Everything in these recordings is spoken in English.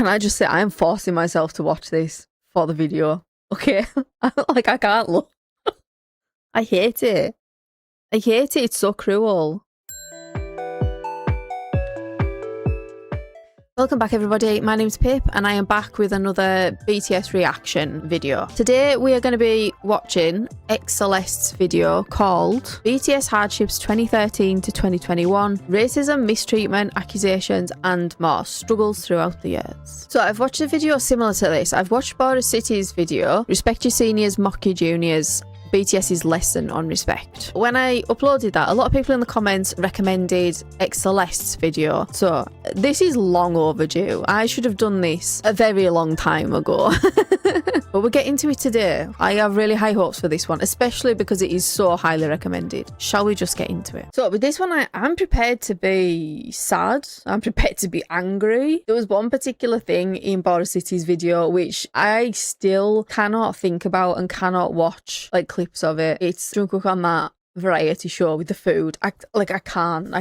Can I just say I am forcing myself to watch this for the video? Okay, like I can't look. I hate it. I hate it. It's so cruel. Welcome back everybody, my name's Pip and I am back with another BTS reaction video. Today we are going to be watching xCeleste's video called BTS HARDSHIPS 2013 to 2021, Racism, Mistreatment, Accusations and More, Struggles Throughout the Years. So I've watched a video similar to this. I've watched Border City's video, Respect Your Seniors, Mock Your Juniors, BTS's lesson on respect. When I uploaded that, a lot of people in the comments recommended xCeleste's video. So this is long overdue. I should have done this a very long time ago. But we'll get into it today. I have really high hopes for this one, especially because it is so highly recommended. Shall we just get into it? So with this one, I'm prepared to be sad. I'm prepared to be angry. There was one particular thing in Border City's video which I still cannot think about and cannot watch, like clips of it. It's Jungkook on that variety show with the food. I can't.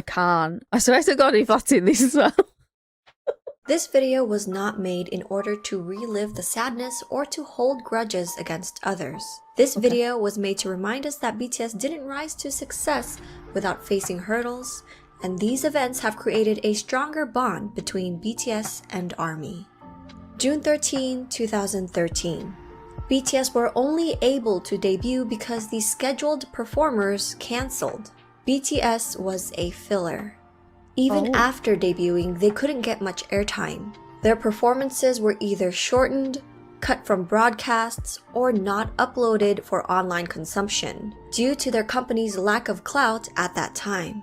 I swear to God if that's in this as well. This video was not made in order to relive the sadness or to hold grudges against others. This video was made to remind us that BTS didn't rise to success without facing hurdles, and these events have created a stronger bond between BTS and ARMY. June 13, 2013. BTS were only able to debut because the scheduled performers cancelled. BTS was a filler. Even after debuting, they couldn't get much airtime. Their performances were either shortened, cut from broadcasts, or not uploaded for online consumption, due to their company's lack of clout at that time.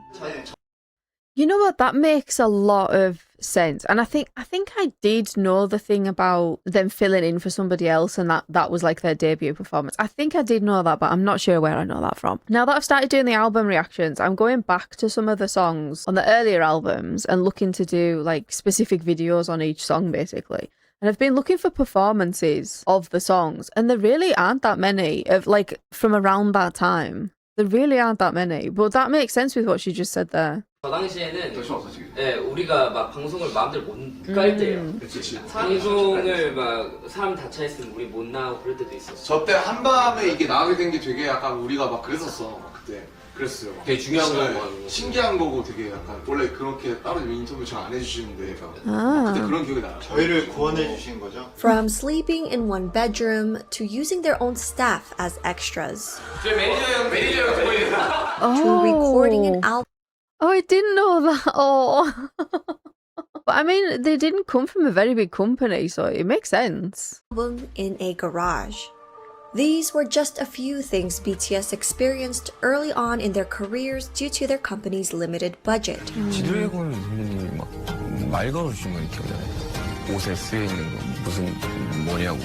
You know what? That makes a lot of sense. And I think I did know the thing about them filling in for somebody else and that was like their debut performance. I think I did know that, but I'm not sure where I know that from. Now that I've started doing the album reactions, I'm going back to some of the songs on the earlier albums and looking to do like specific videos on each song basically. And I've been looking for performances of the songs and there really aren't that many of like from around that time. There really aren't that many, but that makes sense with what she just said there. 저 당시에는 예, 우리가 막 방송을 마음대로 못 깔 때예요. 방송을 막 사람 다 차 있으면 우리 못 나오고 그럴 때도 있었어. 저 때 한밤에 이게 나오게 된 게 되게 약간 우리가 막 그랬었어. 그때 그랬어요. 되게 중요한 거고 신기한 거고 되게 약간 원래 그렇게 따로 인터뷰 잘 안 해주시는데 그때 그런 기억이 나요. 저희를 구원해 주신 거죠? From sleeping in one bedroom to using their own staff as extras. 저 매니저 보이나? To recording an album. Oh, I didn't know that. Oh. But I mean, they didn't come from a very big company, so it makes sense. In a garage. These were just a few things BTS experienced early on in their careers due to their company's limited budget. 지드래곤 선배님이 막 말 걸어주신 거 기억이 나요. 옷에 쓰여 있는 거 무슨 뭐냐고.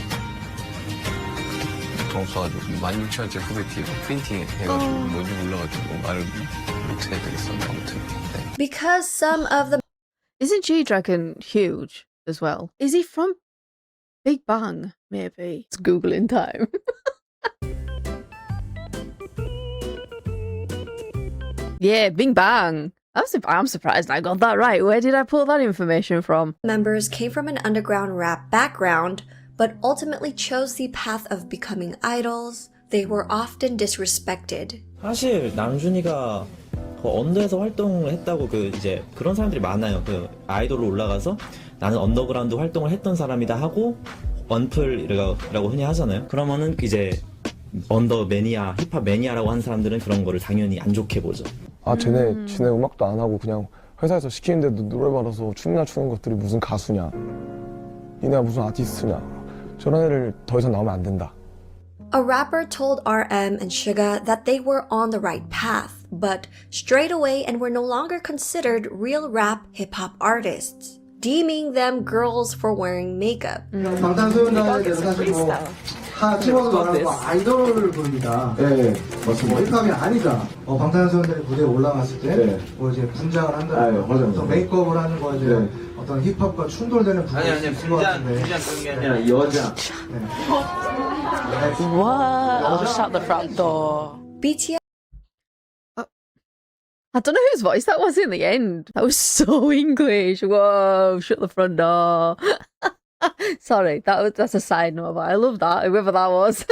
돈 없어가지고 16,000원짜리 후배티 프린팅 해가지고 뭔지 몰라가지고 말을 못해 되겠어. 아무튼. 네. Because some of the Isn't G-Dragon huge as well? Is he from Big Bang? Maybe. It's Googling time. Yeah, Big Bang. I'm surprised I got that right. Where did I pull that information from? members came from an underground rap background, but ultimately chose the path of becoming idols. They were often disrespected. 사실 남준이가 그 언더에서 활동을 했다고 이제 그런 사람들이 많아요. 그 아이돌로 올라가서 나는 언더그라운드 활동을 했던 사람이다 하고 언플이라고 흔히 하잖아요. 그러면은 이제 언더 매니아, 힙합 매니아라고 하는 사람들은 그런 거를 당연히 안 좋게 보죠. 아, 쟤네 음악도 안 하고 그냥 회사에서 시키는데도 노래받아서 춤이나 추는 것들이 무슨 가수냐, 니네가 무슨 아티스트냐, 저런 애를 더 이상 나오면 안 된다. A rapper told RM and Suga that they were on the right path, but strayed away and were no longer considered real rap hip-hop artists, deeming them girls for wearing makeup. 방탄소년단에 대해서 사실 팀워크 말하고 아이돌을 부릅니다. 네, 맞습니다. 힙합이 아니다. 방탄소년단이 무대에 올라갔을 때 뭐 이제 분장을 한다는 거, 어떤 메이크업을 하는 거 이제 어떤 힙합과 충돌되는 부분이 있을 것 같은데. 분장 그런 게 아니라 여자. What? Shut the front door. BTS I don't know whose voice that was in the end. That was so English. Whoa, shut the front door. Sorry, that's a side note, but I love that, whoever that was.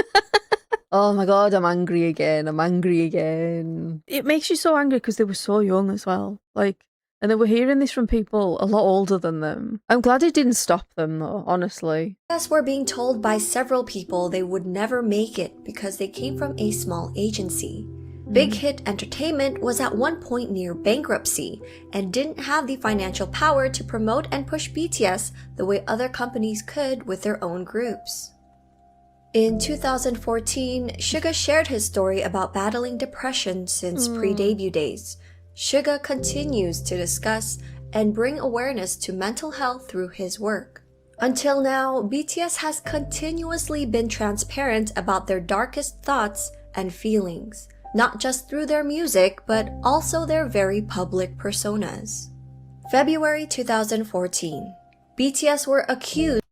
Oh my god, I'm angry again. I'm angry again. It makes you so angry because they were so young as well. Like, and they were hearing this from people a lot older than them. I'm glad it didn't stop them though, honestly. BTS were being told by several people they would never make it because they came from a small agency. Big Hit Entertainment was at one point near bankruptcy and didn't have the financial power to promote and push BTS the way other companies could with their own groups. In 2014, Suga shared his story about battling depression since pre-debut days. Suga continues to discuss and bring awareness to mental health through his work. Until now, BTS has continuously been transparent about their darkest thoughts and feelings, not just through their music, but also their very public personas. February 2014, BTS were accused.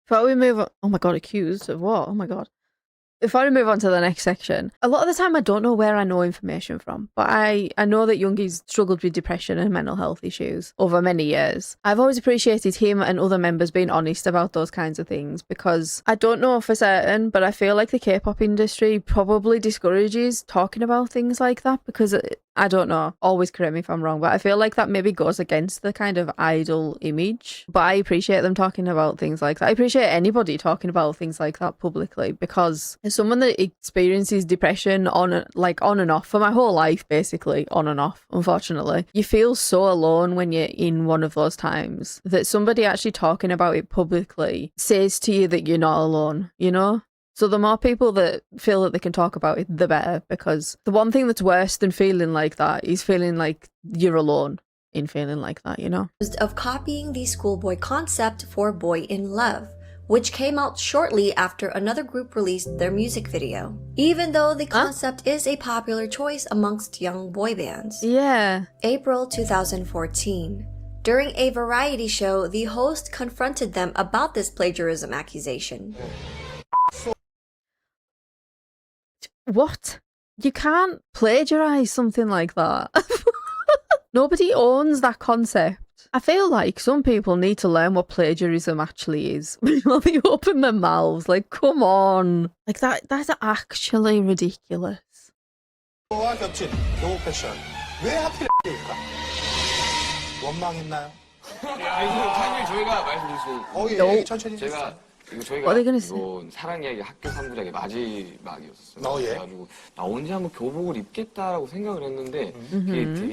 Before we move on, oh my god, accused of what? Oh my god. Before we move on to the next section, a lot of the time I don't know where I know information from, but I know that Yoongi's struggled with depression and mental health issues over many years. I've always appreciated him and other members being honest about those kinds of things because I don't know for certain, but I feel like the K-pop industry probably discourages talking about things like that because I don't know, always correct me if I'm wrong, but I feel like that maybe goes against the kind of idol image. But I appreciate them talking about things like that. I appreciate anybody talking about things like that publicly because as someone that experiences depression on and off for my whole life, basically, on and off, unfortunately, you feel so alone when you're in one of those times that somebody actually talking about it publicly says to you that you're not alone, you know? So the more people that feel that they can talk about it, the better, because the one thing that's worse than feeling like that is feeling like you're alone in feeling like that, you know? Of copying the schoolboy concept for Boy in Love, which came out shortly after another group released their music video, even though the concept is a popular choice amongst young boy bands. Yeah. April 2014. During a variety show, the host confronted them about this plagiarism accusation. What? You can't plagiarize something like that. Nobody owns that concept. I feel like some people need to learn what plagiarism actually is before they open their mouths. Like, come on. Like, that's actually ridiculous. 저희가 What are they gonna say? 이건 사랑 이야기 학교 3부작의 마지막이었어요. 그래가지고 나 언제 한번 교복을 입겠다라고 생각을 했는데 그게 되게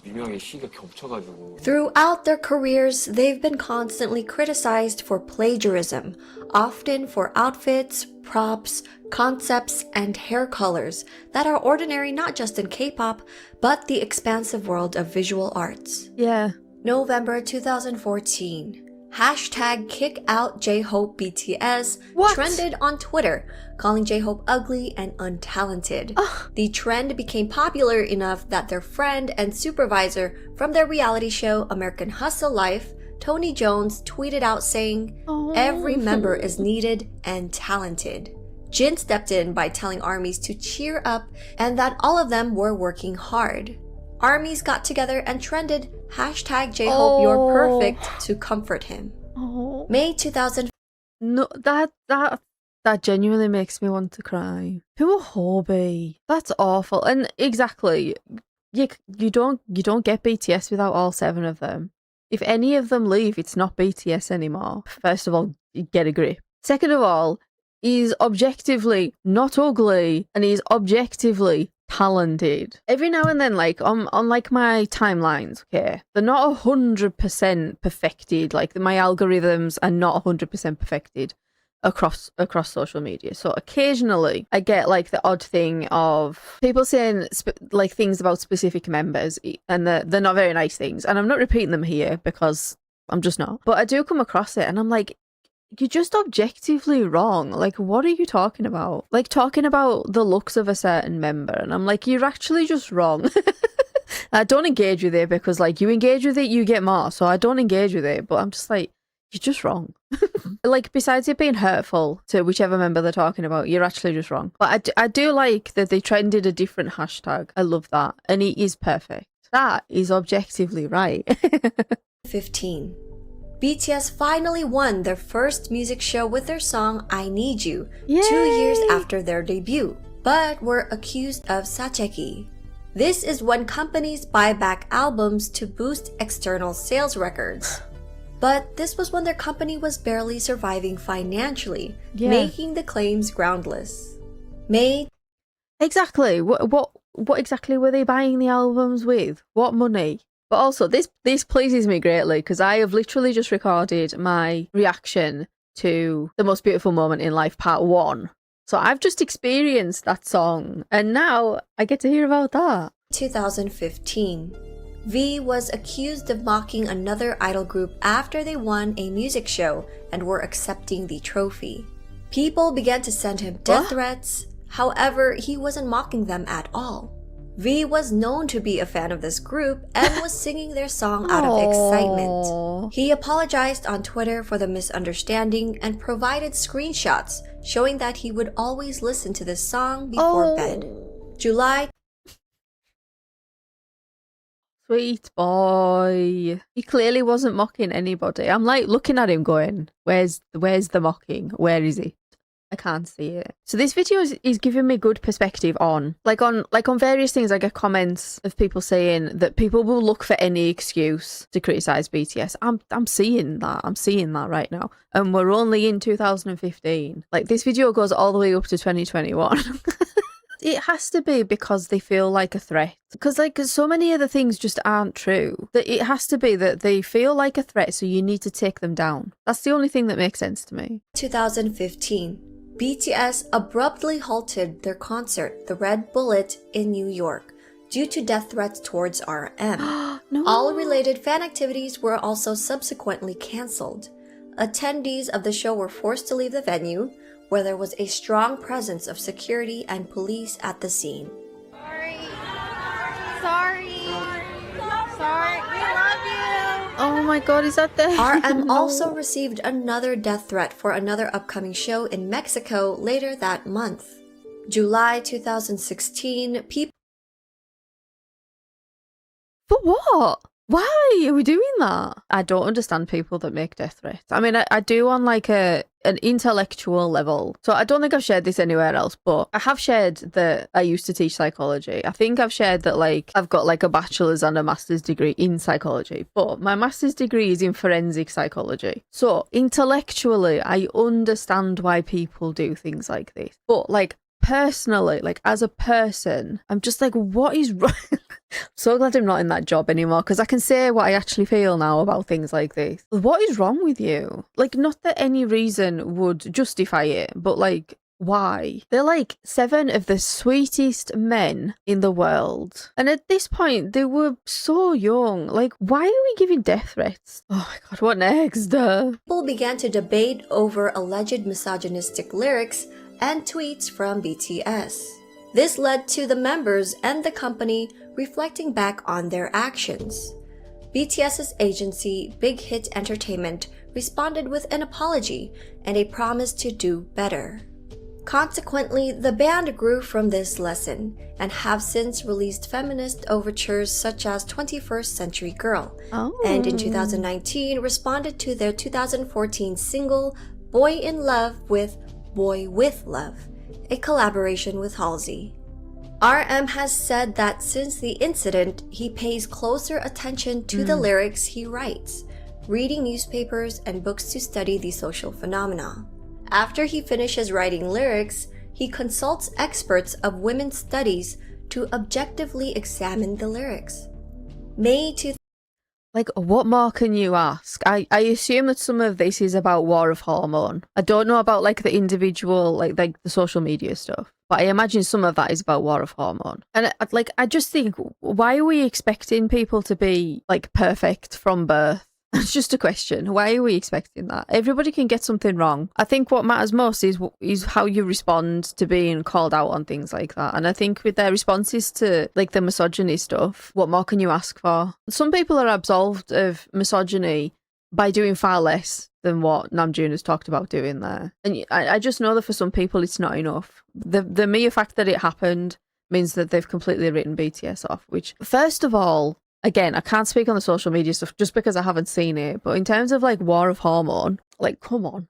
미묘하게 시기가 겹쳐가지고. Throughout their careers, they've been constantly criticized for plagiarism, often for outfits, props, concepts, and hair colors that are ordinary not just in K-pop, but the expansive world of visual arts. Yeah. November 2014. Hashtag kick out J-Hope BTS What? trended on Twitter, calling J-Hope ugly and untalented. The trend became popular enough that their friend and supervisor from their reality show American Hustle Life, Tony Jones, tweeted out saying, "Every member is needed and talented." Jin stepped in by telling ARMYs to cheer up and that all of them were working hard. ARMYs got together and trended hashtag J-Hope you're perfect to comfort him. May 2000. No, that genuinely makes me want to cry. Who are Hobie? That's awful. And exactly, you don't get BTS without all 7 of them. If any of them leave, it's not BTS anymore. First of all, get a grip. Second of all, he's objectively not ugly and he's objectively talented. Every now and then, like on like my timelines, okay, they're not 100% perfected. Like my algorithms are not 100% perfected across social media. So occasionally I get like the odd thing of people saying like things about specific members, and they're not very nice things. And I'm not repeating them here because I'm just not. But I do come across it, and I'm like, you're just objectively wrong. Like, what are you talking about? Like, talking about the looks of a certain member. And I'm like, you're actually just wrong. I don't engage with it because, like, you engage with it, you get more. So I don't engage with it. But I'm just like, you're just wrong. Like, besides it being hurtful to whichever member they're talking about, you're actually just wrong. But I do like that they trended a different hashtag. I love that. And it is perfect. That is objectively right. 15. BTS finally won their first music show with their song I Need You, Yay! 2 years after their debut, but were accused of 사재기. This is when companies buy back albums to boost external sales records. But this was when their company was barely surviving financially, making the claims groundless. May Exactly. What exactly were they buying the albums with? What money? But also, this pleases me greatly because I have literally just recorded my reaction to The Most Beautiful Moment in Life Part 1. So I've just experienced that song, and now I get to hear about that. 2015. V was accused of mocking another idol group after they won a music show and were accepting the trophy. People began to send him death threats. However, he wasn't mocking them at all. V was known to be a fan of this group and was singing their song out of excitement. He apologized on Twitter for the misunderstanding and provided screenshots showing that he would always listen to this song before bed. July. Sweet boy. He clearly wasn't mocking anybody. I'm like looking at him going, where's the mocking? Where is it? I can't see it. So this video is giving me good perspective on various things. I get comments of people saying that people will look for any excuse to criticize BTS. I'm seeing that. I'm seeing that right now. And we're only in 2015. Like, this video goes all the way up to 2021. It has to be because they feel like a threat. Because so many other things just aren't true. That it has to be that they feel like a threat, so you need to take them down. That's the only thing that makes sense to me. 2015. BTS abruptly halted their concert, The Red Bullet, in New York due to death threats towards RM. No. All related fan activities were also subsequently cancelled. Attendees of the show were forced to leave the venue, where there was a strong presence of security and police at the scene. Sorry. We love you. Oh my god, is that the RM also received another death threat for another upcoming show in Mexico later that month. July 2016, people. For what? Why are we doing that? I don't understand people that make death threats. I mean, I do on like an intellectual level. So I don't think I've shared this anywhere else, but I have shared that I used to teach psychology. I think I've shared that I've got a bachelor's and a master's degree in psychology, but my master's degree is in forensic psychology. So intellectually, I understand why people do things like this. But personally, as a person, I'm just what is wrong? So glad I'm not in that job anymore, because I can say what I actually feel now about things like this. What is wrong with you? Not that any reason would justify it, but why? They're 7 of the sweetest men in the world. And at this point, they were so young. Why are we giving death threats? Oh my god, what next? People began to debate over alleged misogynistic lyrics and tweets from BTS. This led to the members and the company reflecting back on their actions. BTS's agency, Big Hit Entertainment, responded with an apology and a promise to do better. Consequently, the band grew from this lesson and have since released feminist overtures such as 21st Century Girl, and in 2019 responded to their 2014 single Boy in Love with Boy with Love, a collaboration with Halsey. RM has said that since the incident, he pays closer attention to the lyrics he writes, reading newspapers and books to study the social phenomena. After he finishes writing lyrics, he consults experts of women's studies to objectively examine the lyrics. May 2000. What more can you ask? I assume that some of this is about war of hormone. I don't know about the individual, the social media stuff. But I imagine some of that is about war of hormone. And I just think, why are we expecting people to be perfect from birth? It's just a question. Why are we expecting that? Everybody can get something wrong. I think what matters most is how you respond to being called out on things like that. And I think with their responses to the misogyny stuff, what more can you ask for? Some people are absolved of misogyny by doing far less than what Namjoon has talked about doing there. And I just know that for some people it's not enough. The mere fact that it happened means that they've completely written BTS off, which, first of all, again, I can't speak on the social media stuff just because I haven't seen it. But in terms of like War of Hormone, like, come on.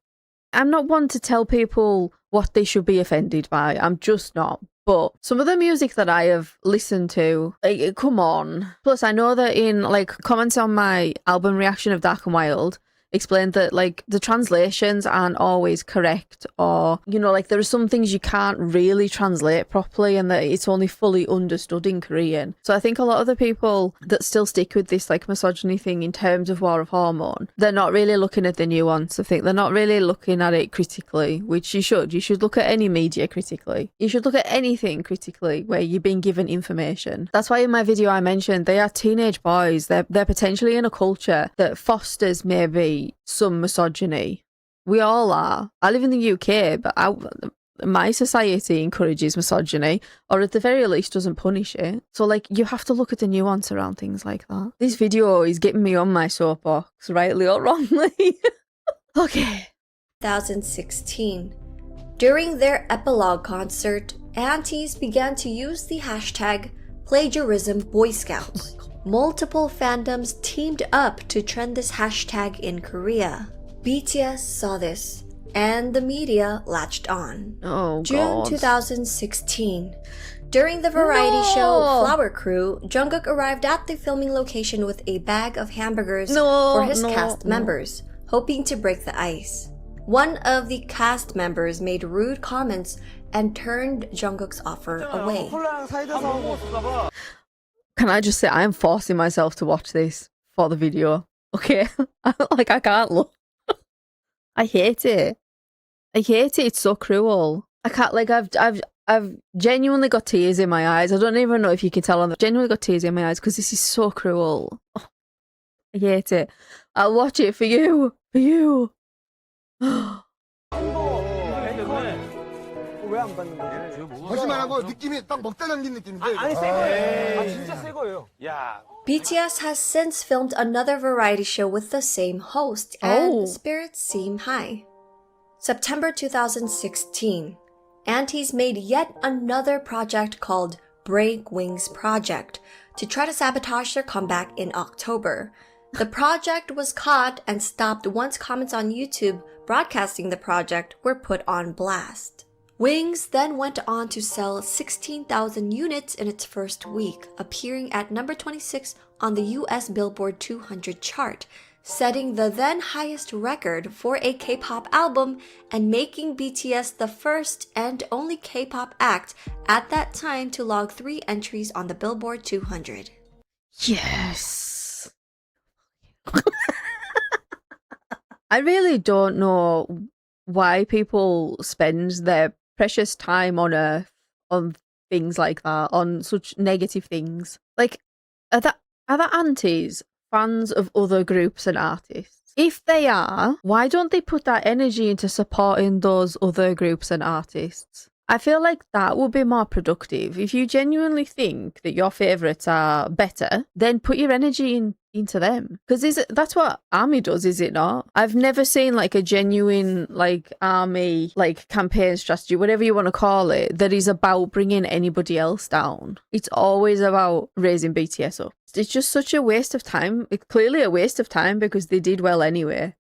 I'm not one to tell people what they should be offended by. I'm just not. But some of the music that I have listened to, like, come on. Plus, I know that in like comments on my album reaction of Dark and Wild, explained that like the translations aren't always correct, or you know, like there are some things you can't really translate properly and that it's only fully understood in Korean. So I think a lot of the people that still stick with this like misogyny thing in terms of War of Hormone, they're not really looking at the nuance. I think they're not really looking at it critically, which you should look at any media critically. You should look at anything critically where you're being given information. That's why in my video I mentioned they are teenage boys. They're potentially in a culture that fosters maybe some misogyny. We all are. I live in the UK, but my society encourages misogyny, or at the very least doesn't punish it. So like, you have to look at the nuance around things like that. This video is getting me on my soapbox, rightly or wrongly. Okay. 2016. During their epilogue concert, antis began to use the hashtag plagiarism Boy Scouts. Multiple fandoms teamed up to trend this hashtag in Korea. BTS saw this, and the media latched on. Oh, June God. 2016. During the variety show Flower Crew, Jungkook arrived at the filming location with a bag of hamburgers for his cast members, hoping to break the ice. One of the cast members made rude comments and turned Jungkook's offer away. Can I just say, I am forcing myself to watch this for the video. Okay? Like, I can't look. I hate it. I hate it. It's so cruel. I can't, like, I've genuinely got tears in my eyes. I don't even know if you can tell. I've genuinely got tears in my eyes because this is so cruel. Oh, I hate it. I'll watch it for you. For you. 거짓말하고 느낌이 딱 먹다 남긴 느낌인데. 아니 새 거예요. 아 진짜 새 거예요. 야. BTS has since filmed another variety show with the same host, and spirits seem high. September 2016, antis made yet another project called Break Wings Project to try to sabotage their comeback in October. The project was caught and stopped once comments on YouTube broadcasting the project were put on blast. Wings then went on to sell 16,000 units in its first week, appearing at number 26 on the US Billboard 200 chart, setting the then highest record for a K-pop album and making BTS the first and only K-pop act at that time to log 3 entries on the Billboard 200. Yes. I really don't know why people spend their precious time on Earth on things like that, on such negative things. Like, are the aunties fans of other groups and artists? If they are, why don't they put that energy into supporting those other groups and artists? I feel like that would be more productive. If you genuinely think that your favourites are better, then put your energy into them. Because that's what ARMY does, is it not? I've never seen like a genuine like ARMY like campaign strategy, whatever you want to call it, that is about bringing anybody else down. It's always about raising BTS up. It's just such a waste of time. It's clearly a waste of time because they did well anyway.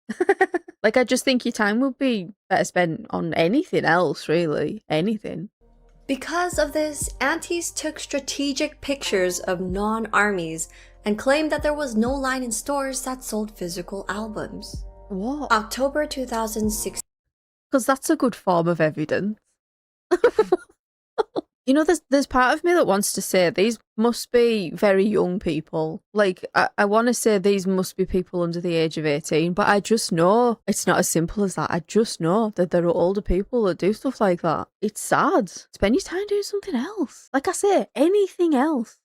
Like, I just think your time would be better spent on anything else, really. Anything. Because of this, antis took strategic pictures of non-armies and claimed that there was no line in stores that sold physical albums. What? October 2016. Because that's a good form of evidence. You know, there's part of me that wants to say these must be very young people. Like, I want to say these must be people under the age of 18, but I just know it's not as simple as that. I just know that there are older people that do stuff like that. It's sad. Spend your time doing something else. Like I say, anything else.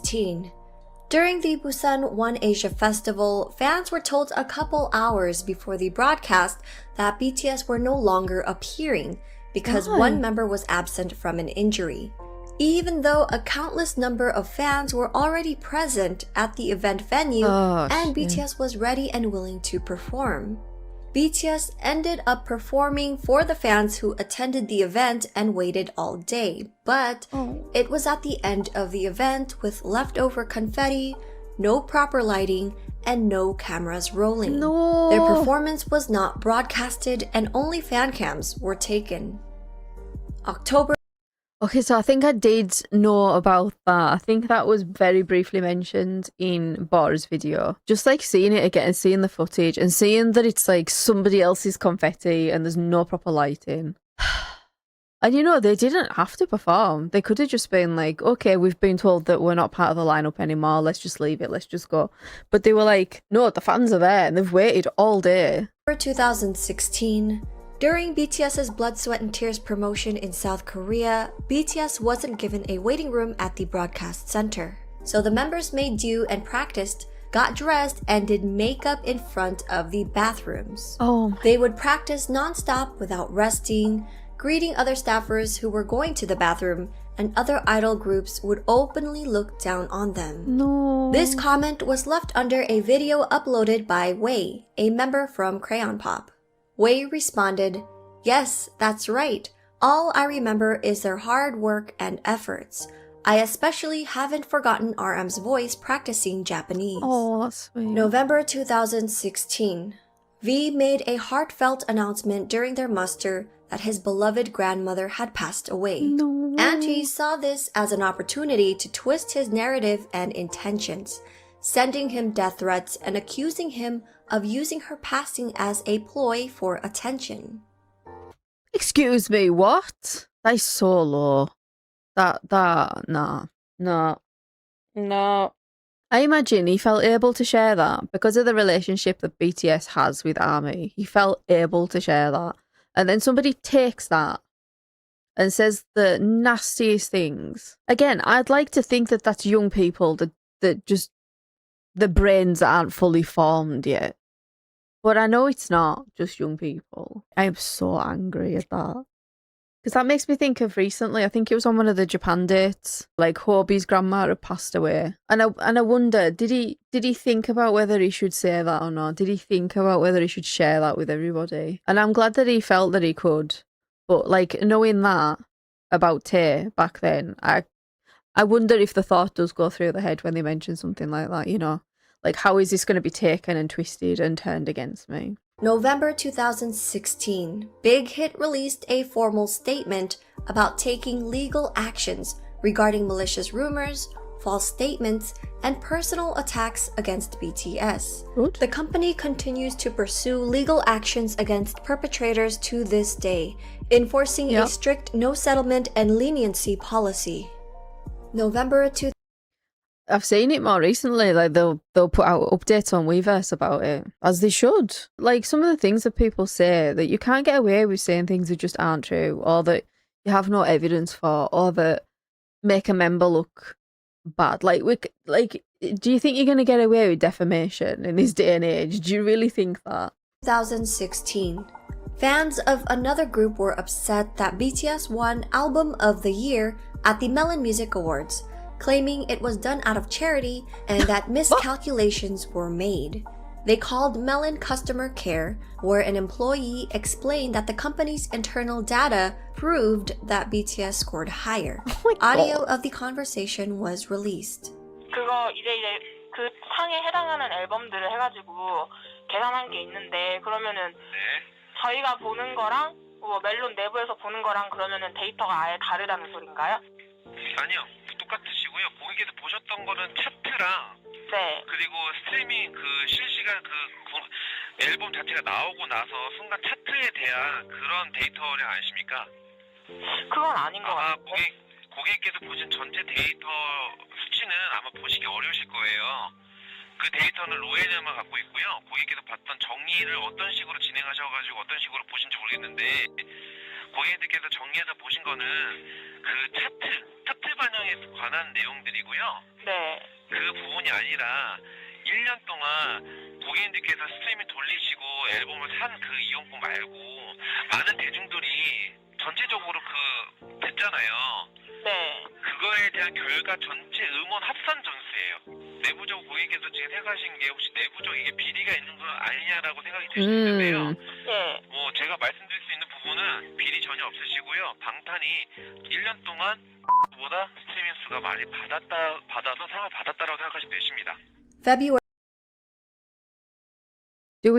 During the Busan One Asia Festival, fans were told a couple hours before the broadcast that BTS were no longer appearing because one member was absent from an injury, even though a countless number of fans were already present at the event venue and BTS was ready and willing to perform. BTS ended up performing for the fans who attended the event and waited all day, but it was at the end of the event with leftover confetti, no proper lighting, and no cameras rolling. No. Their performance was not broadcasted and only fan cams were taken. October. Okay, so I think I did know about that. I think that was very briefly mentioned in Bar's video. Just like seeing it again, seeing the footage and seeing that it's like somebody else's confetti and there's no proper lighting. And you know, they didn't have to perform. They could have just been like, okay, we've been told that we're not part of the lineup anymore. Let's just leave it. Let's just go. But they were like, no, the fans are there and they've waited all day. 2016, during BTS's Blood, Sweat and Tears promotion in South Korea, BTS wasn't given a waiting room at the broadcast center. So the members made do and practiced, got dressed, and did makeup in front of the bathrooms. Oh. They would practice non-stop without resting, greeting other staffers who were going to the bathroom, and other idol groups would openly look down on them. No. This comment was left under a video uploaded by Wei, a member from Crayon Pop. Wei responded, "Yes, that's right. All I remember is their hard work and efforts. I especially haven't forgotten RM's voice practicing Japanese." Oh, that's sweet. November 2016. V made a heartfelt announcement during their muster that his beloved grandmother had passed away. No. And he saw this as an opportunity to twist his narrative and intentions, sending him death threats and accusing him of using her passing as a ploy for attention. Excuse me, what? That is so low. No. I imagine he felt able to share that because of the relationship that BTS has with ARMY. He felt able to share that. And then somebody takes that and says the nastiest things. Again, I'd like to think that that's young people that just, the brains aren't fully formed yet. But I know it's not just young people. I am so angry at that. Because that makes me think of recently, I think it was on one of the Japan dates, like Hobie's grandma had passed away. And I wonder, did he think about whether he should say that or not? Did he think about whether he should share that with everybody? And I'm glad that he felt that he could. But like knowing that about Tay back then, I wonder if the thought does go through the head when they mention something like that, you know? Like, how is this going to be taken and twisted and turned against me? November 2016, Big Hit released a formal statement about taking legal actions regarding malicious rumors, false statements, and personal attacks against BTS. Good. The company continues to pursue legal actions against perpetrators to this day, enforcing a strict no settlement and leniency policy. November 2016. I've seen it more recently, like they'll put out updates on Weverse about it, as they should. Like some of the things that people say, that you can't get away with saying things that just aren't true, or that you have no evidence for, or that make a member look bad. Like, do you think you're going to get away with defamation in this day and age? Do you really think that? 2016. Fans of another group were upset that BTS won Album of the Year at the Melon Music Awards, claiming it was done out of charity and that miscalculations were made. They called Melon customer care, where an employee explained that the company's internal data proved that BTS scored higher. Audio of the conversation was released. 그거 이제 그 상에 해당하는 앨범들을 해가지고 계산한 게 있는데 그러면은 저희가 보는 거랑 뭐 멜론 내부에서 보는 거랑 그러면은 데이터가 아예 다르다는 소린가요? 아니요. 똑같으시고요. 고객께서 보셨던 거는 차트랑 그리고 스트리밍 그 실시간 그 앨범 자체가 나오고 나서 순간 차트에 대한 그런 데이터량 아니십니까? 그건 아닌 것 같아요. 고객께서 보신 전체 데이터 수치는 아마 보시기 어려우실 거예요. 그 데이터는 로에냐만 갖고 있고요. 고객께서 봤던 정리를 어떤 식으로 진행하셔가지고 어떤 식으로 보신지 모르겠는데 고객님들께서 정리해서 보신 거는 그 차트 반영에 관한 내용들이고요. 그 부분이 아니라 1년 동안 고객님들께서 스트리밍 돌리시고 앨범을 산 그 이용권 말고 많은 대중들이 전체적으로 됐잖아요. 그거에 대한 결과 전체 음원 합산 점수예요. 내부적으로 고객께서 지금 생각하신 게 혹시 내부적 이게 비리가 있는 건 아니냐라고 생각이 드시는데요. 뭐 제가 말씀드릴 수 있는 부분은 비리 전혀 없으시고요. 방탄이 1년 동안 보다 스트리밍 수가 많이 받아서 상을 받았다라고 생각하시면 되십니다. February Do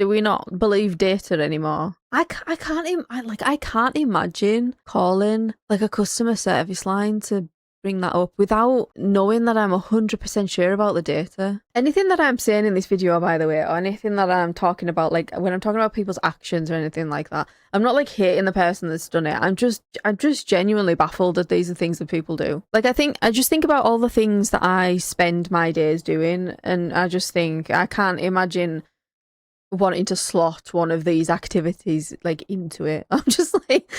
we not believe data anymore? I can't imagine calling like a customer service line to bring that up without knowing that I'm 100% sure about the data. Anything that I'm saying in this video, by the way, or anything that I'm talking about, like when I'm talking about people's actions or anything like that, I'm not like hating the person that's done it. I'm just genuinely baffled that these are things that people do. Like I just think about all the things that I spend my days doing, and I just think I can't imagine wanting to slot one of these activities like into it. I'm just like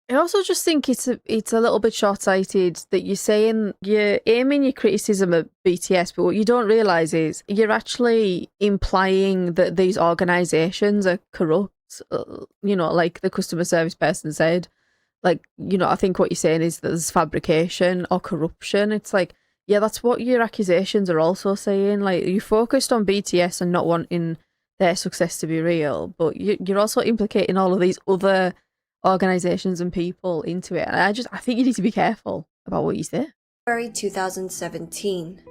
I also just think it's a little bit short-sighted that you're aiming your criticism at BTS, but what you don't realise is you're actually implying that these organisations are corrupt, like the customer service person said. Like, I think what you're saying is that there's fabrication or corruption. It's like, yeah, that's what your accusations are also saying. Like, you focused on BTS and not wanting their success to be real, but you're also implicating all of these other organizations and people into it. And I think you need to be careful about what you say. February 2017.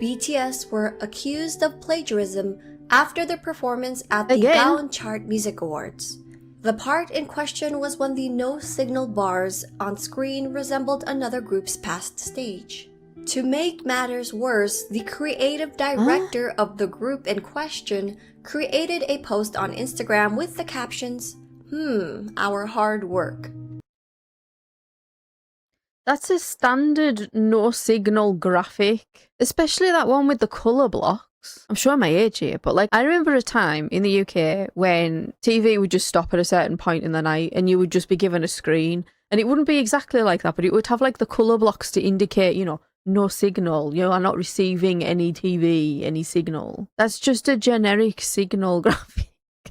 BTS were accused of plagiarism after their performance at the Gaon Chart Music Awards. The part in question was when the no signal bars on screen resembled another group's past stage. To make matters worse, the creative director of the group in question created a post on Instagram with the captions, our hard work. That's a standard no signal graphic, especially that one with the colour blocks. I'm showing my age here, but like I remember a time in the UK when TV would just stop at a certain point in the night and you would just be given a screen, and it wouldn't be exactly like that, but it would have like the colour blocks to indicate, no signal, you are not receiving any TV, any signal. That's just a generic signal graphic.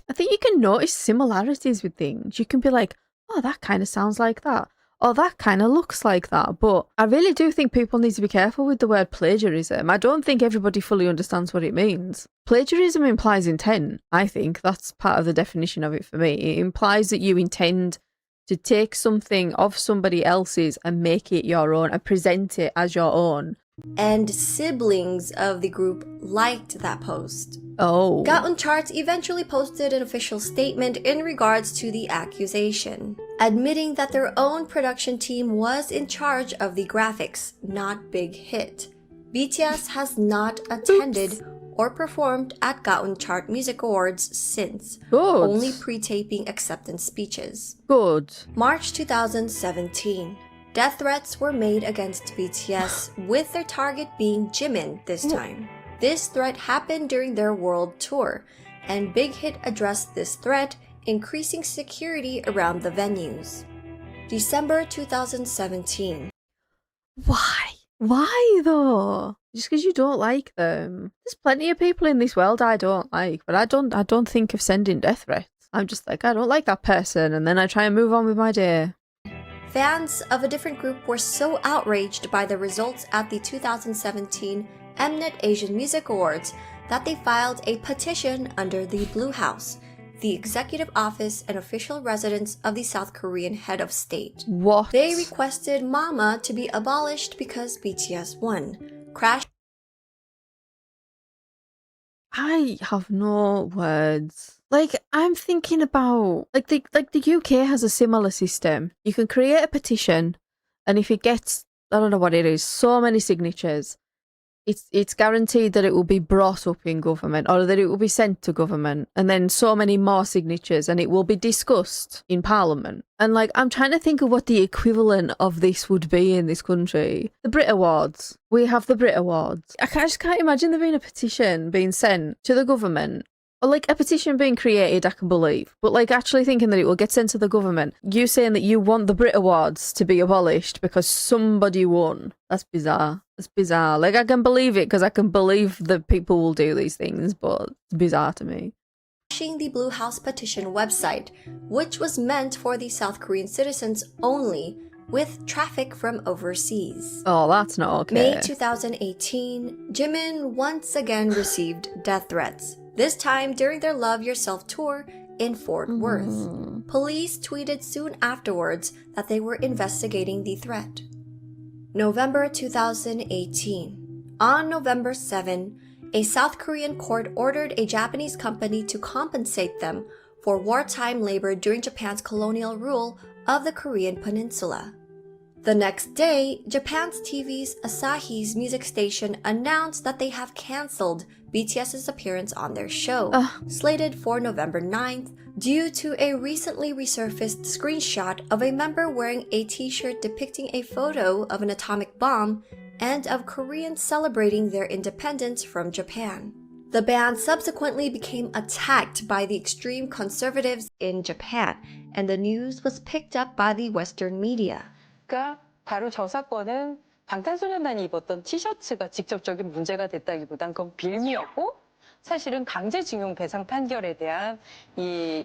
I think you can notice similarities with things. You can be like, oh, that kind of sounds like that. Or that kind of looks like that. But I really do think people need to be careful with the word plagiarism. I don't think everybody fully understands what it means. Plagiarism implies intent, I think. That's part of the definition of it for me. It implies that you intend to take something of somebody else's and make it your own and present it as your own. And siblings of the group liked that post. Oh. Gaon Charts eventually posted an official statement in regards to the accusation, admitting that their own production team was in charge of the graphics, not Big Hit. BTS has not attended or performed at Gaon Chart Music Awards since, only pre-taping acceptance speeches. Good. March 2017. Death threats were made against BTS, with their target being Jimin this time. This threat happened during their world tour, and Big Hit addressed this threat, increasing security around the venues. December 2017. Why? Why though? Just because you don't like them? There's plenty of people in this world I don't like, but I don't think of sending death threats. I'm just like, I don't like that person, and then I try and move on with my day. Fans of a different group were so outraged by the results at the 2017 Mnet Asian Music Awards that they filed a petition under the Blue House, the executive office and official residence of the South Korean head of state. What? They requested MAMA to be abolished because BTS won. I have no words. Like, I'm thinking about the UK has a similar system. You can create a petition, and if it gets, I don't know what it is, so many signatures, it's guaranteed that it will be brought up in government, or that it will be sent to government, and then so many more signatures, and it will be discussed in Parliament. And like, I'm trying to think of what the equivalent of this would be in this country. The Brit Awards. We have the Brit Awards. I just can't imagine there being a petition being sent to the government. Or like a petition being created, I can believe. But like actually thinking that it will get sent to the government. You saying that you want the Brit Awards to be abolished because somebody won. That's bizarre. That's bizarre. Like I can believe it because I can believe that people will do these things, but it's bizarre to me. The Blue House petition website, which was meant for the South Korean citizens only, with traffic from overseas. Oh, that's not okay. May 2018, Jimin once again received death threats. This time during their Love Yourself tour in Fort Worth. Police tweeted soon afterwards that they were investigating the threat. November 2018. On November 7, a South Korean court ordered a Japanese company to compensate them for wartime labor during Japan's colonial rule of the Korean peninsula. The next day, Japan's TV's Asahi's music station announced that they have cancelled BTS's appearance on their show, slated for November 9th, due to a recently resurfaced screenshot of a member wearing a t-shirt depicting a photo of an atomic bomb and of Koreans celebrating their independence from Japan. The band subsequently became attacked by the extreme conservatives in Japan, and the news was picked up by the Western media. 그러니까 바로 저 사건은 방탄소년단이 입었던 티셔츠가 직접적인 문제가 됐다기보단 그건 빌미였고 사실은 강제징용 배상 판결에 대한 이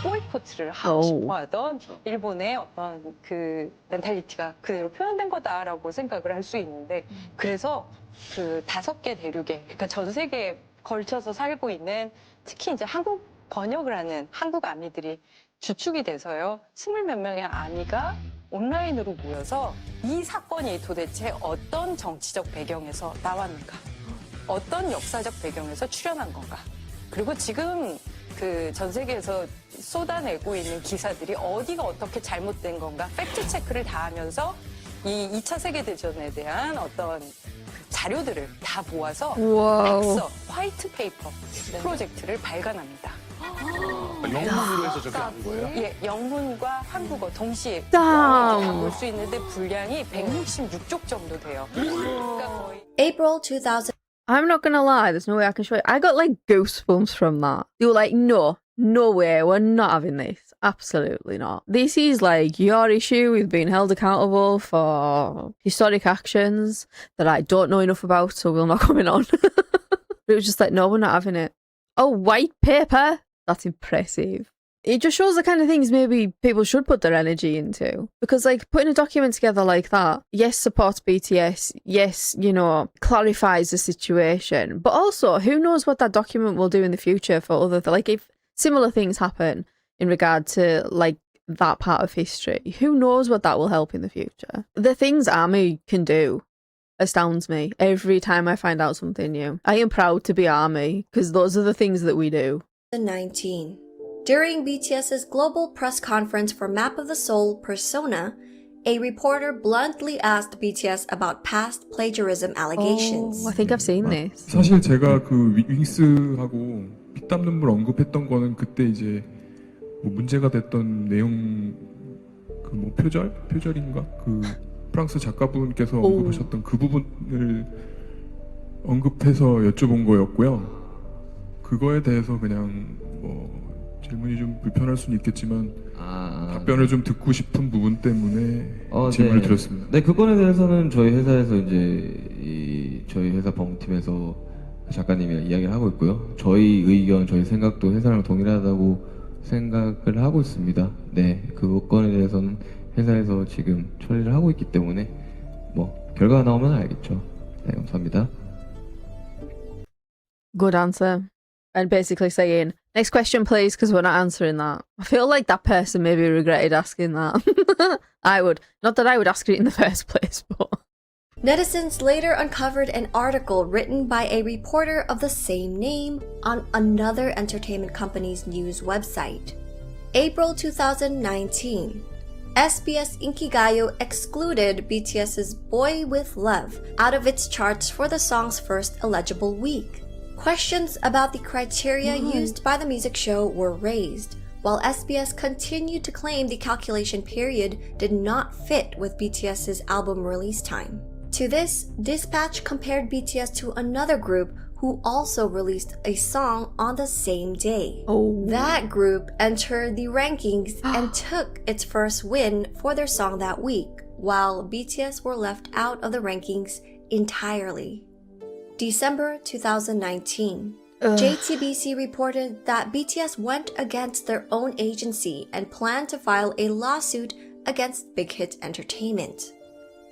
보이콧을 하고 싶어하던 일본의 어떤 그 멘탈리티가 그대로 표현된 거다라고 생각을 할 수 있는데 그래서 그 5개 대륙에 그러니까 전 세계에 걸쳐서 살고 있는 특히 이제 한국 번역을 하는 한국 아미들이 주축이 돼서요 20몇 명의 아미가 온라인으로 모여서 이 사건이 도대체 어떤 정치적 배경에서 나왔는가 어떤 역사적 배경에서 출현한 건가 그리고 지금 그 전 세계에서 쏟아내고 있는 기사들이 어디가 어떻게 잘못된 건가 팩트 체크를 다 하면서 이 2차 세계대전에 대한 어떤 자료들을 다 모아서 백서, 화이트 페이퍼 프로젝트를 발간합니다. 영문으로 해서 저렇게 한 거예요? 예, 영문과 한국어 동시에 다 볼 수 있는데 분량이 166쪽 정도 돼요. 그러니까 거의 April 2000. I'm not gonna lie, there's no way I can show it. I got like goosebumps from that. They were like, no way, we're not having this. Absolutely not. This is like your issue with being held accountable for historic actions that I don't know enough about, so we're not coming on. It was just like, no, we're not having it. Oh, white paper? That's impressive. It just shows the kind of things maybe people should put their energy into. Because, like, putting a document together like that, yes, supports BTS, yes, you know, clarifies the situation. But also, who knows what that document will do in the future for other... Like, if similar things happen in regard to, like, that part of history, who knows what that will help in the future? The things ARMY can do astounds me every time I find out something new. I am proud to be ARMY, because those are the things that we do. 2019. During BTS's global press conference for Map of the Soul Persona, a reporter bluntly asked BTS about past plagiarism allegations. Oh, I think I've seen this. 사실 제가 그 윙스하고 피땀 눈물 언급했던 거는 그때 이제 뭐 문제가 됐던 내용 그 뭐 표절인가 그 프랑스 작가분께서 언급하셨던 그 부분을 언급해서 여쭤본 거였고요. 그거에 대해서 그냥 뭐 질문이 좀 불편할 수는 있겠지만 답변을 좀 듣고 싶은 부분 때문에 질문을 드렸습니다. 네, 그건에 대해서는 저희 회사에서 이제 저희 회사 법무팀에서 작가님이랑 이야기를 하고 있고요. 저희 의견, 저희 생각도 회사랑 동일하다고 생각을 하고 있습니다. 네, 그건에 대해서는 회사에서 지금 처리를 하고 있기 때문에 뭐 결과가 나오면 알겠죠. 네, 감사합니다. Good answer. And basically saying, next question please, because we're not answering that. I feel like that person maybe regretted asking that. I would. Not that I would ask it in the first place, but... Netizens later uncovered an article written by a reporter of the same name on another entertainment company's news website. April 2019. SBS Inkigayo excluded BTS's Boy With Love out of its charts for the song's first illegible week. Questions about the criteria used by the music show were raised, while SBS continued to claim the calculation period did not fit with BTS's album release time. To this, Dispatch compared BTS to another group who also released a song on the same day. That group entered the rankings and took its first win for their song that week, while BTS were left out of the rankings entirely. December 2019. JTBC reported that BTS went against their own agency and planned to file a lawsuit against Big Hit Entertainment.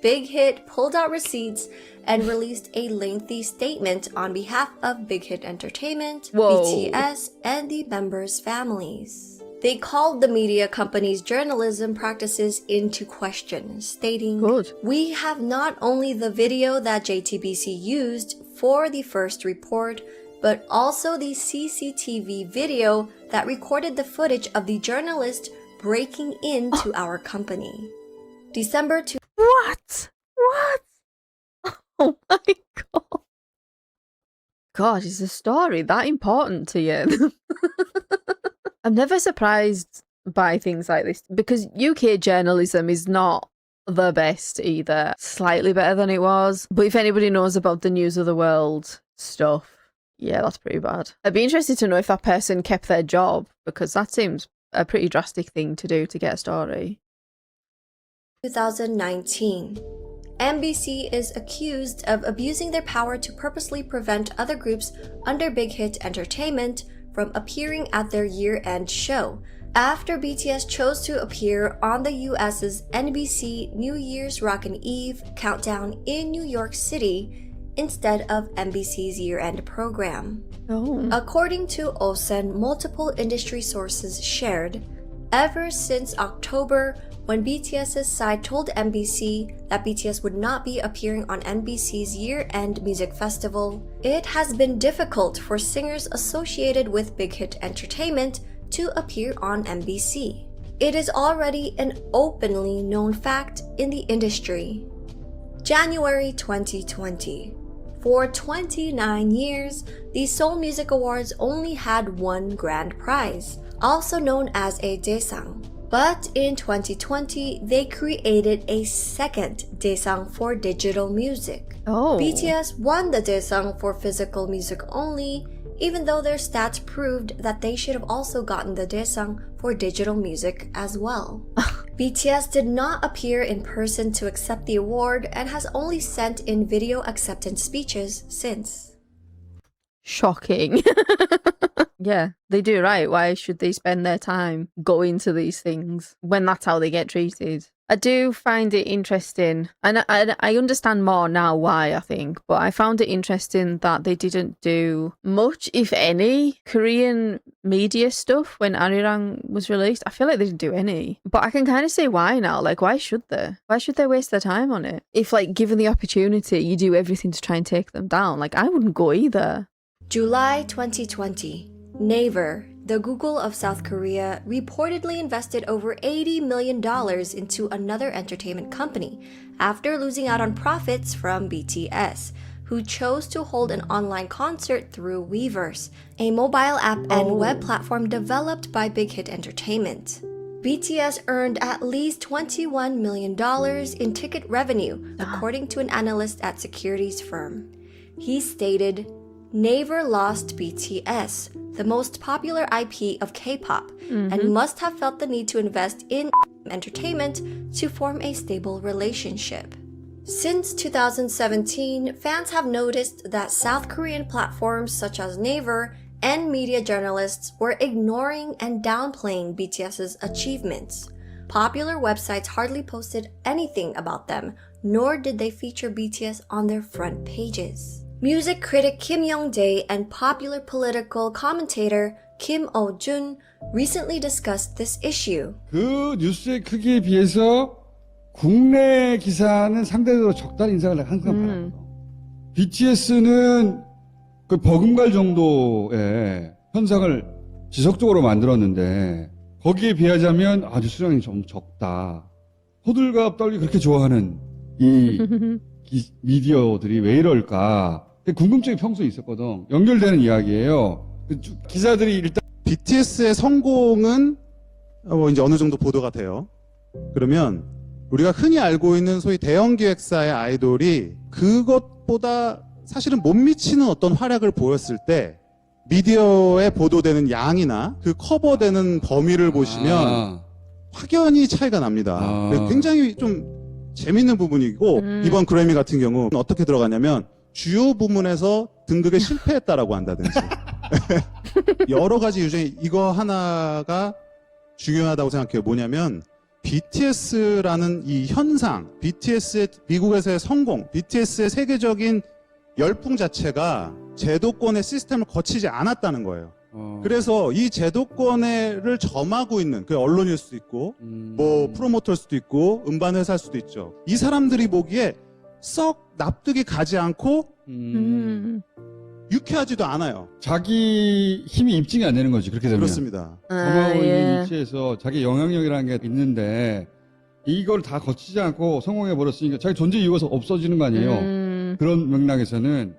Big Hit pulled out receipts and released a lengthy statement on behalf of Big Hit Entertainment, BTS, and the members' families. They called the media company's journalism practices into question, stating, Good. "We have not only the video that JTBC used for the first report, but also the CCTV video that recorded the footage of the journalist breaking into our company." December 2. What? Oh my god. God, is the story that important to you? I'm never surprised by things like this because UK journalism is not the best either. Slightly better than it was. But if anybody knows about the news of the world stuff, yeah, that's pretty bad. I'd be interested to know if that person kept their job because that seems a pretty drastic thing to do to get a story. 2019. MBC is accused of abusing their power to purposely prevent other groups under Big Hit Entertainment from appearing at their year-end show, after BTS chose to appear on the US's NBC New Year's Rockin' Eve countdown in New York City instead of MBC's year-end program. According to Osen, multiple industry sources shared, ever since October, when BTS's side told NBC that BTS would not be appearing on NBC's year-end music festival, it has been difficult for singers associated with Big Hit Entertainment to appear on NBC. It is already an openly known fact in the industry. January 2020. For 29 years, the Seoul Music Awards only had one grand prize, also known as a Daesang. But in 2020, they created a second Daesang for digital music. BTS won the Daesang for physical music only, even though their stats proved that they should have also gotten the Daesang for digital music as well. BTS did not appear in person to accept the award and has only sent in video acceptance speeches since. Shocking. Yeah, they do right. Why should they spend their time going to these things when that's how they get treated? I do find it interesting, and I understand more now why, I think, but I found it interesting that they didn't do much, if any, Korean media stuff when Arirang was released. I feel like they didn't do any, but I can kind of say why now. Like, why should they? Why should they waste their time on it? If, like, given the opportunity, you do everything to try and take them down. Like, I wouldn't go either. July 2020. Naver, the Google of South Korea, reportedly invested over $80 million into another entertainment company after losing out on profits from BTS, who chose to hold an online concert through Weverse, a mobile app and web platform developed by Big Hit Entertainment. BTS earned at least $21 million in ticket revenue, according to an analyst at securities firm. He stated, "Naver lost BTS, the most popular IP of K-pop, and must have felt the need to invest in entertainment to form a stable relationship." Since 2017, fans have noticed that South Korean platforms such as Naver and media journalists were ignoring and downplaying BTS's achievements. Popular websites hardly posted anything about them, nor did they feature BTS on their front pages. Music critic Kim Young-dae and popular political commentator Kim Oh-jun recently discussed this issue. 그 뉴스의 크기에 비해서 국내 기사는 상대적으로 적다는 인상을 항상 받았어. BTS는 그 버금갈 정도의 현상을 지속적으로 만들었는데 거기에 비하자면 뉴스량이 좀 적다. 호들갑 떨기 그렇게 좋아하는 이 미디어들이 왜 이럴까? 궁금증이 평소에 있었거든. 연결되는 이야기예요. 기사들이 일단 BTS의 성공은 이제 어느 정도 보도가 돼요. 그러면 우리가 흔히 알고 있는 소위 대형 기획사의 아이돌이 그것보다 사실은 못 미치는 어떤 활약을 보였을 때 미디어에 보도되는 양이나 그 커버되는 범위를 보시면 확연히 차이가 납니다. 굉장히 좀 재밌는 부분이고 이번 그래미 같은 경우 어떻게 들어가냐면 주요 부문에서 등극에 실패했다라고 한다든지 여러 가지 유전이 이거 하나가 중요하다고 생각해요. 뭐냐면 BTS라는 이 현상, BTS의 미국에서의 성공, BTS의 세계적인 열풍 자체가 제도권의 시스템을 거치지 않았다는 거예요. 그래서 이 제도권을 점하고 있는 그 언론일 수도 있고 뭐 프로모터일 수도 있고 음반 회사일 수도 있죠. 이 사람들이 보기에 썩 납득이 가지 않고 유쾌하지도 않아요. 자기 힘이 입증이 안 되는 거지, 그렇게 되면. 그렇습니다. 점하고 있는 위치에서 자기 영향력이라는 게 있는데 이걸 다 거치지 않고 성공해 버렸으니까 자기 존재 이유가 없어지는 거 아니에요. 그런 맥락에서는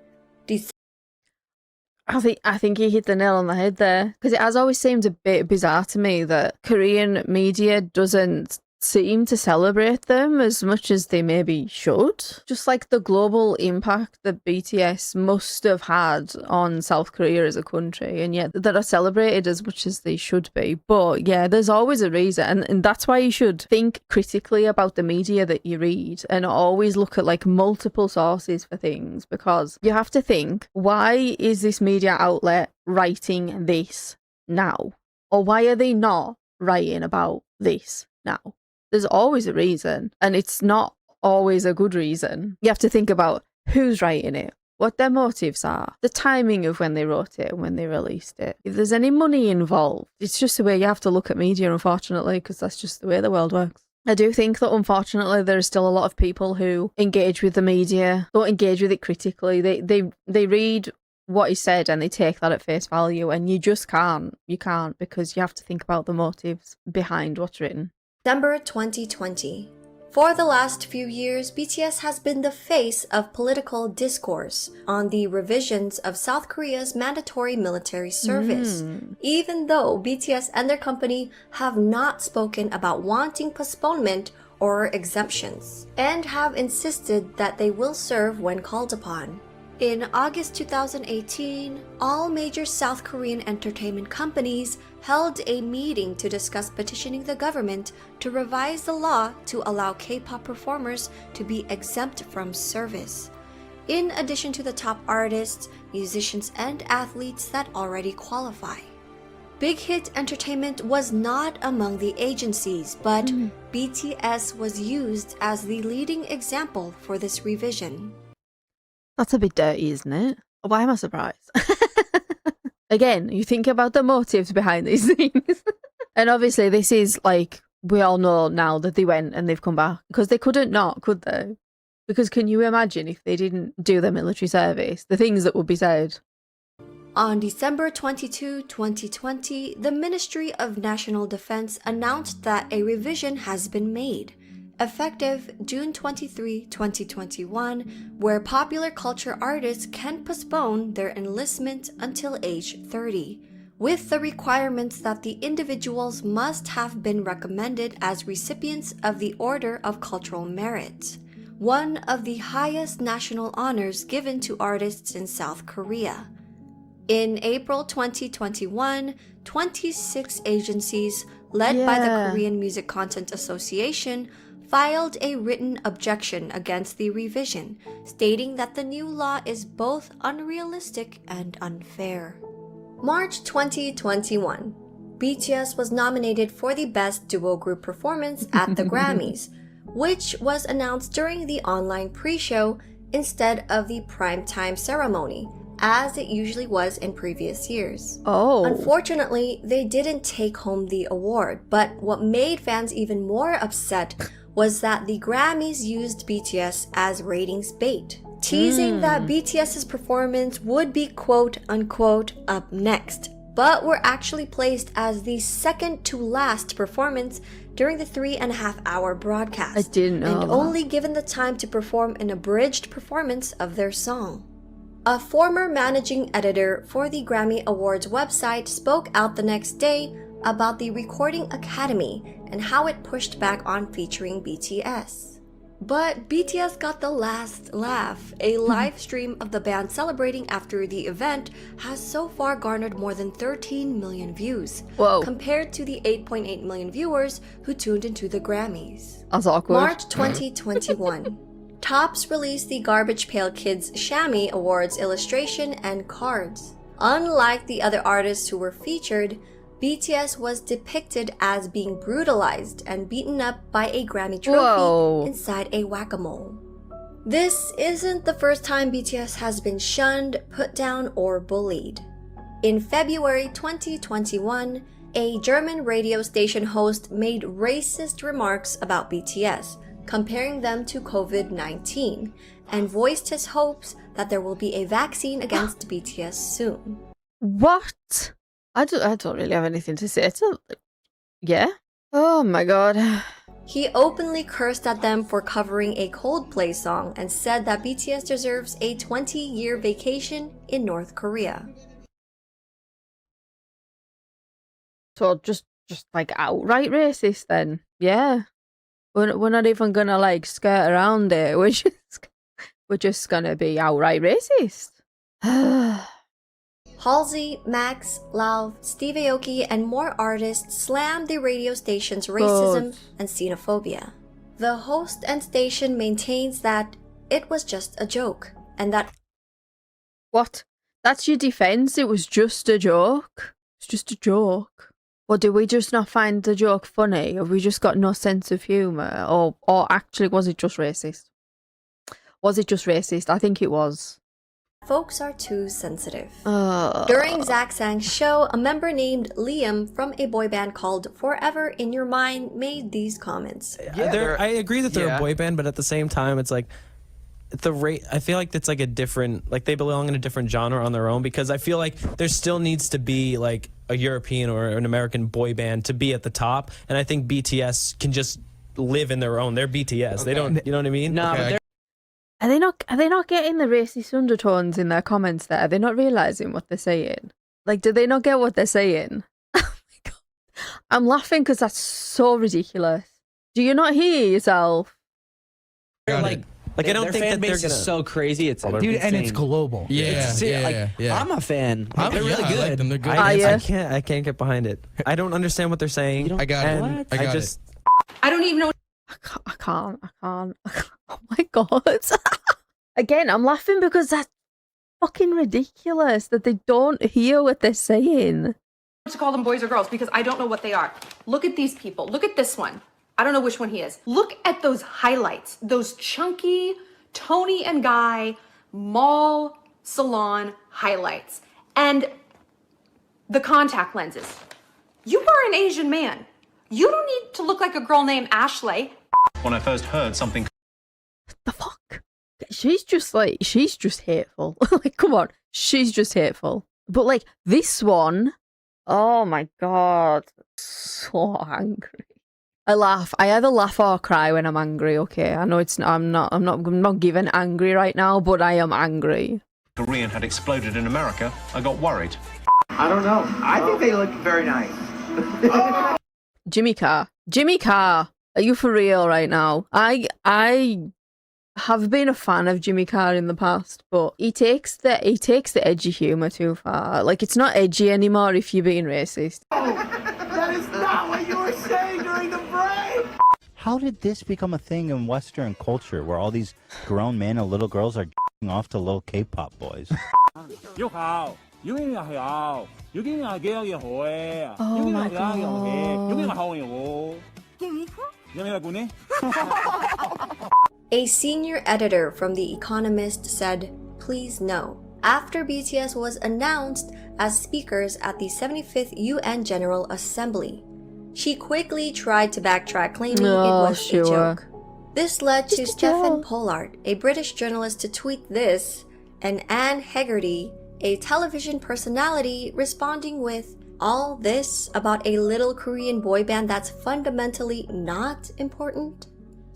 I think you hit the nail on the head there, because it has always seemed a bit bizarre to me that Korean media doesn't seem to celebrate them as much as they maybe should. Just like the global impact that BTS must have had on South Korea as a country, and yet that are celebrated as much as they should be. But yeah, there's always a reason, and that's why you should think critically about the media that you read and always look at like multiple sources for things, because you have to think, why is this media outlet writing this now? Or why are they not writing about this now? There's always a reason, and it's not always a good reason. You have to think about who's writing it, what their motives are, the timing of when they wrote it and when they released it. If there's any money involved, it's just the way you have to look at media, unfortunately, because that's just the way the world works. I do think that, unfortunately, there are still a lot of people who engage with the media, don't engage with it critically. They read what is said and they take that at face value, and you just can't. You can't, because you have to think about the motives behind what's written. December 2020. For the last few years, BTS has been the face of political discourse on the revisions of South Korea's mandatory military service. Even though BTS and their company have not spoken about wanting postponement or exemptions, and have insisted that they will serve when called upon. In August 2018, all major South Korean entertainment companies held a meeting to discuss petitioning the government to revise the law to allow K-pop performers to be exempt from service, in addition to the top artists, musicians, and athletes that already qualify. Big Hit Entertainment was not among the agencies, but BTS was used as the leading example for this revision. That's a bit dirty, isn't it? Why am I surprised? Again, you think about the motives behind these things. And obviously this is like, we all know now that they went and they've come back, because they couldn't not, could they? Because can you imagine if they didn't do their military service, the things that would be said? On December 22, 2020, the Ministry of National Defense announced that a revision has been made, effective June 23, 2021, where popular culture artists can postpone their enlistment until age 30, with the requirements that the individuals must have been recommended as recipients of the Order of Cultural Merit, one of the highest national honors given to artists in South Korea. In April 2021, 26 agencies, led by the Korean Music Content Association, filed a written objection against the revision, stating that the new law is both unrealistic and unfair. March 2021. BTS was nominated for the Best Duo Group Performance at the Grammys, which was announced during the online pre-show instead of the primetime ceremony, as it usually was in previous years. Unfortunately, they didn't take home the award, but what made fans even more upset was that the Grammys used BTS as ratings bait, teasing that BTS's performance would be quote-unquote up next, but were actually placed as the second to last performance during the 3.5-hour broadcast. I didn't know and that. Only given the time to perform an abridged performance of their song. A former managing editor for the Grammy Awards website spoke out the next day about the Recording Academy and how it pushed back on featuring BTS. But BTS got the last laugh. A live stream of the band celebrating after the event has so far garnered more than 13 million views, compared to the 8.8 million viewers who tuned into the Grammys. That's awkward. March 2021. Topps released the Garbage Pail Kids Shammy Awards illustration and cards. Unlike the other artists who were featured, BTS was depicted as being brutalized and beaten up by a Grammy trophy inside a whack-a-mole. This isn't the first time BTS has been shunned, put down, or bullied. In February 2021, a German radio station host made racist remarks about BTS, comparing them to COVID-19, and voiced his hopes that there will be a vaccine against BTS soon. What? I don't really have anything to say. Yeah? Oh my god. He openly cursed at them for covering a Coldplay song and said that BTS deserves a 20-year vacation in North Korea. So just like outright racist then. Yeah. We're not even gonna like skirt around it. We're just gonna be outright racist. Halsey, Max, Lauv, Steve Aoki, and more artists slammed the radio station's racism and xenophobia. The host and station maintains that it was just a joke, and that— What? That's your defense? It was just a joke? It's just a joke. Or do we just not find the joke funny? Have we just got no sense of humour? Or actually, was it just racist? Was it just racist? I think it was. folks are too sensitive. During Zach Sang's show, a member named Liam from a boy band called Forever in Your Mind made these comments. Yeah, I agree that they're a boy band, but at the same time, it's like I feel like it's like a different, like they belong in a different genre on their own, because I feel like there still needs to be like a European or an American boy band to be at the top, and I think BTS can just live in their own. They're BTS. Okay. They don't, you know what I mean? No, but are they not getting the racist undertones in their comments there? Are they not realizing what they're saying? Like, do they not get what they're saying? Oh my god. I'm laughing because that's so ridiculous. Do you not hear yourself? Like I don't think that they're gonna... is so crazy. It's dude, insane. and it's global. Yeah. I'm a fan. They're really good. I like them. They're good. I can't get behind it. I don't understand what they're saying. I got it. I don't even know. I can't. Oh my god. Again, I'm laughing because that's fucking ridiculous that they don't hear what they're saying. To call them boys or girls because I don't know what they are. Look at these people. Look at this one. I don't know which one he is. Look at those highlights. Those chunky Tony and Guy mall salon highlights. And the contact lenses. You are an Asian man. You don't need to look like a girl named Ashley. When I first heard something... What the fuck? She's just hateful. Like, come on. She's just hateful. But like, this one, oh my god. So angry. I laugh. I either laugh or cry when I'm angry, okay? I know I'm not given angry right now, but I am angry. Korean had exploded in America, I got worried. I don't know. I think they look very nice. Jimmy Carr, are you for real right now? I have been a fan of Jimmy Carr in the past, but he takes the edgy humor too far. Like, it's not edgy anymore if you're being racist. That is not what you were saying during the break! How did this become a thing in Western culture where all these grown men and little girls are off to little K-pop boys? Oh my god. A senior editor from The Economist said, "Please no," after BTS was announced as speakers at the 75th UN General Assembly. She quickly tried to backtrack, claiming it was a joke. This led to Stephen Pollard, a British journalist, to tweet this, and Anne Hegarty, a television personality, responding with, "All this about a little Korean boy band that's fundamentally not important?"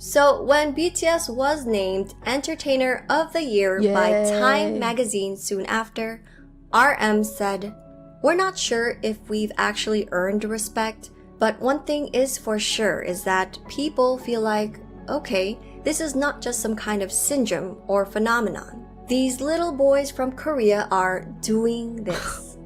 So when BTS was named Entertainer of the Year by Time magazine soon after, RM said, "We're not sure if we've actually earned respect, but one thing is for sure is that people feel like, okay, this is not just some kind of syndrome or phenomenon. These little boys from Korea are doing this."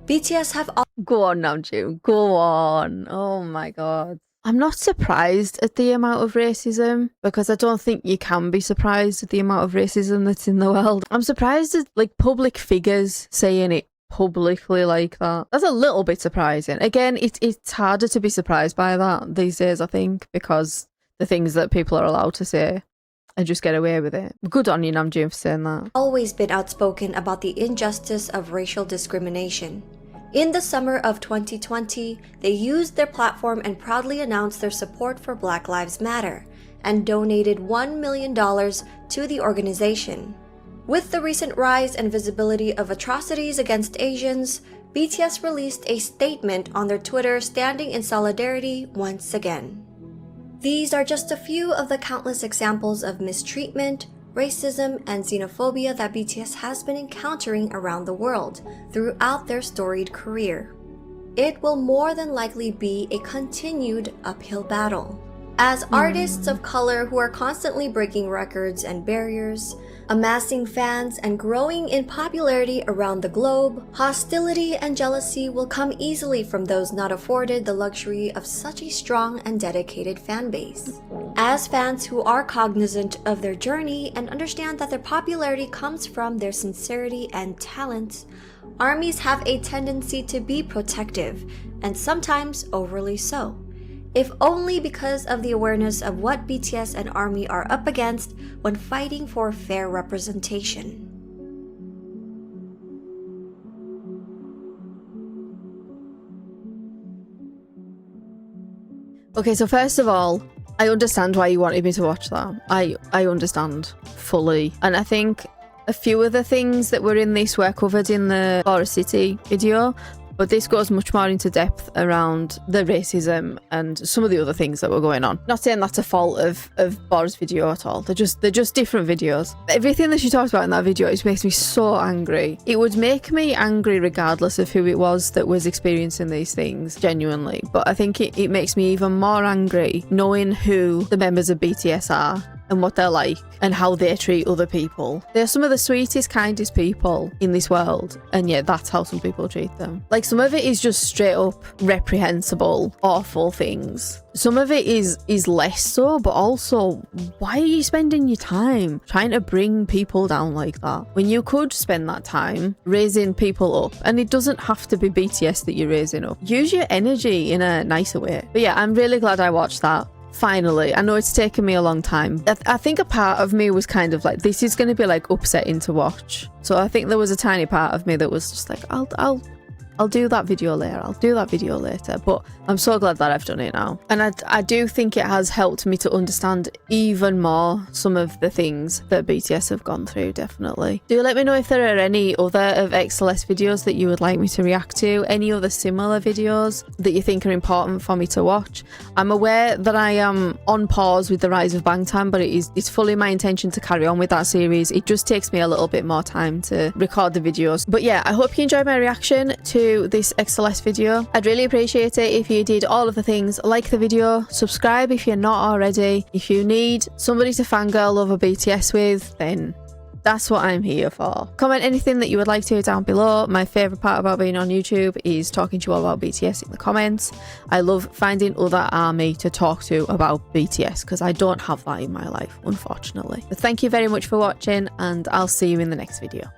BTS have all— Go on now, June. Go on. Oh my god. I'm not surprised at the amount of racism, because I don't think you can be surprised at the amount of racism that's in the world. I'm surprised at like public figures saying it publicly like that. That's a little bit surprising. Again, it's harder to be surprised by that these days, I think, because the things that people are allowed to say. and just get away with it. Good on you, Namjoon, for saying that. Always been outspoken about the injustice of racial discrimination. In the summer of 2020, they used their platform and proudly announced their support for Black Lives Matter and donated $1 million to the organization. With the recent rise and visibility of atrocities against Asians, BTS released a statement on their Twitter standing in solidarity once again. These are just a few of the countless examples of mistreatment, racism, and xenophobia that BTS has been encountering around the world throughout their storied career. It will more than likely be a continued uphill battle. As artists of color who are constantly breaking records and barriers, amassing fans and growing in popularity around the globe, hostility and jealousy will come easily from those not afforded the luxury of such a strong and dedicated fan base. As fans who are cognizant of their journey and understand that their popularity comes from their sincerity and talent, ARMYs have a tendency to be protective, and sometimes overly so. If only because of the awareness of what BTS and ARMY are up against when fighting for fair representation. Okay, so first of all, I understand why you wanted me to watch that. I understand fully. And I think a few of the things that were in this were covered in the Boris City video, but this goes much more into depth around the racism and some of the other things that were going on. Not saying that's a fault of Boris' video at all. They're just different videos. Everything that she talks about in that video, it makes me so angry. It would make me angry regardless of who it was that was experiencing these things, genuinely. But I think it makes me even more angry knowing who the members of BTS are and what they're like and how they treat other people. They're some of the sweetest, kindest people in this world, and yet that's how some people treat them. Like, some of it is just straight up reprehensible, awful things. Some of it is less so, but also, why are you spending your time trying to bring people down like that when you could spend that time raising people up? And it doesn't have to be BTS that you're raising up. Use your energy in a nicer way. But yeah, I'm really glad I watched that. Finally, I know it's taken me a long time. I think a part of me was kind of like, this is going to be like upsetting to watch. So I think there was a tiny part of me that was just like, I'll do that video later. I'll do that video later. But I'm so glad that I've done it now. And I do think it has helped me to understand even more some of the things that BTS have gone through, definitely. Do let me know if there are any other of xCeleste videos that you would like me to react to. Any other similar videos that you think are important for me to watch. I'm aware that I am on pause with the rise of Bangtan, but it's fully my intention to carry on with that series. It just takes me a little bit more time to record the videos. But yeah, I hope you enjoyed my reaction to this xCeleste video. I'd really appreciate it if you did all of the things: like the video, subscribe if you're not already. If you need somebody to fangirl over BTS with, then that's what I'm here for. Comment anything that you would like to down below. My favourite part about being on YouTube is talking to you all about BTS in the comments. I love finding other ARMY to talk to about BTS because I don't have that in my life, unfortunately. But thank you very much for watching, and I'll see you in the next video.